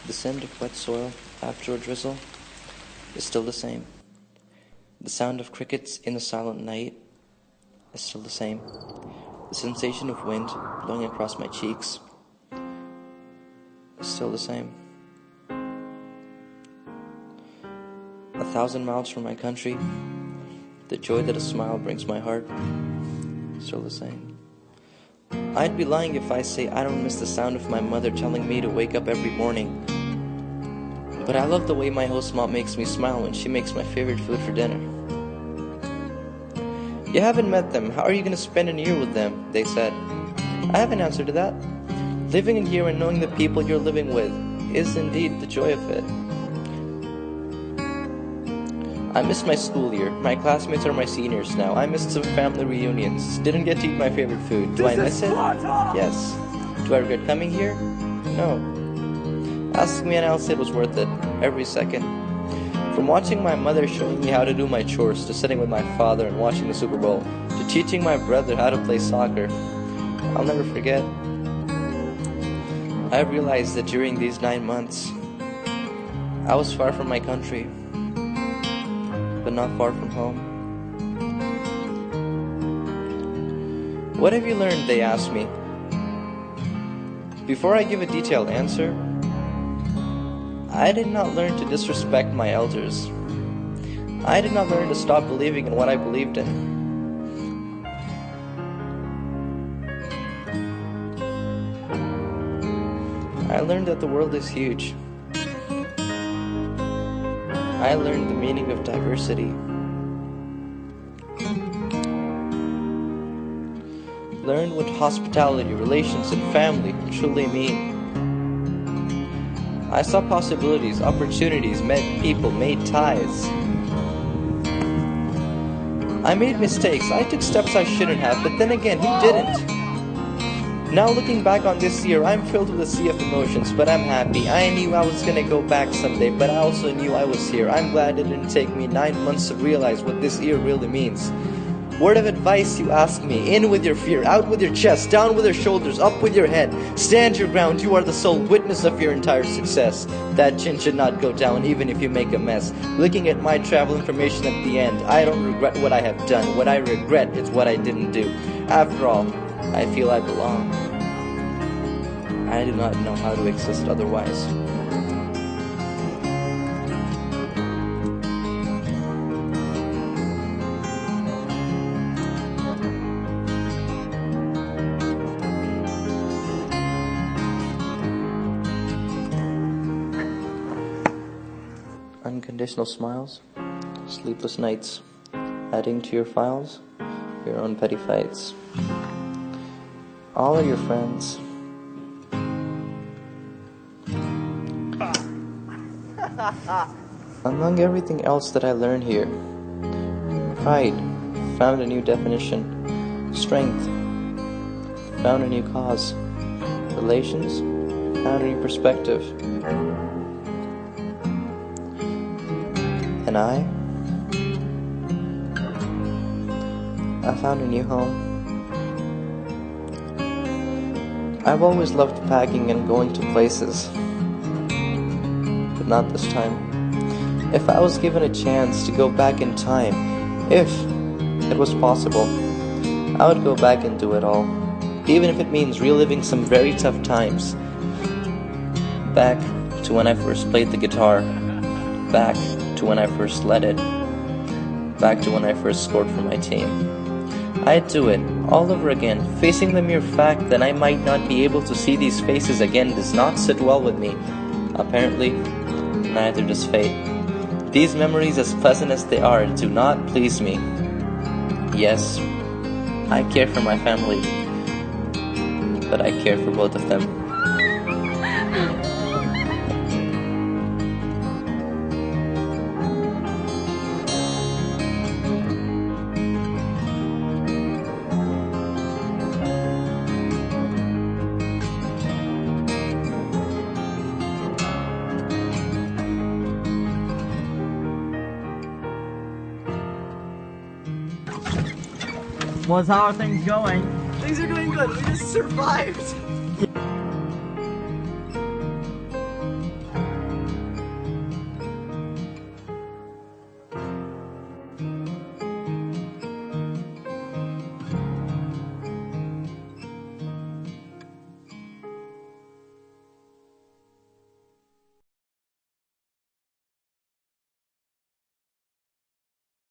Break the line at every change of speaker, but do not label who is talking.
The scent of wet soil after a drizzle is still the same. The sound of crickets in the silent night is still the same. The sensation of wind blowing across my cheeks is still the same. 1,000 miles from my country, the joy that a smile brings my heart is still the same. I'd be lying if I say I don't miss the sound of my mother telling me to wake up every morning. But I love the way my host mom makes me smile when she makes my favorite food for dinner. You haven't met them. How are you going to spend a year with them? They said. I have an answer to that. Living a year and knowing the people you're living with is indeed the joy of it. I missed my school year. My classmates are my seniors now. I missed some family reunions. Didn't get to eat my favorite food. Do I miss it? Yes. Do I regret coming here? No. Ask me and I'll say it was worth it. Every second. From watching my mother showing me how to do my chores, to sitting with my father and watching the Super Bowl, to teaching my brother how to play soccer, I'll never forget. I realized that during these 9 months, I was far from my country, but not far from home. What have you learned? They asked me. Before I give a detailed answer, I did not learn to disrespect my elders. I did not learn to stop believing in what I believed in. I learned that the world is huge. I learned the meaning of diversity. Learned what hospitality, relations, and family truly mean. I saw possibilities, opportunities, met people, made ties. I made mistakes. I took steps I shouldn't have, but then again, who didn't? Now looking back on this year, I'm filled with a sea of emotions, but I'm happy. I knew I was gonna go back someday, but I also knew I was here. I'm glad it didn't take me 9 months to realize what this year really means. Word of advice, you ask me. In with your fear, out with your chest, down with your shoulders, up with your head. Stand your ground, you are the sole witness of your entire success. That chin should not go down even if you make a mess. Looking at my travel information at the end, I don't regret what I have done. What I regret is what I didn't do. After all, I feel I belong. I do not know how to exist otherwise. Unconditional smiles, sleepless nights, adding to your files, your own petty fights. All are your friends. Among everything else that I learned here, pride found a new definition, strength found a new cause, relations found a new perspective, and I found a new home. I've always loved packing and going to places, but not this time. If I was given a chance to go back in time, if it was possible, I would go back and do it all, even if it means reliving some very tough times. Back to when I first played the guitar, back to when I first led it, back to when I first scored for my team. I'd do it all over again. Facing the mere fact that I might not be able to see these faces again does not sit well with me. Apparently, neither does fate. These memories, as pleasant as they are, do not please me. Yes, I care for my family, but I care for both of them.
Moiz, how are things going?
Things are going good. We just survived.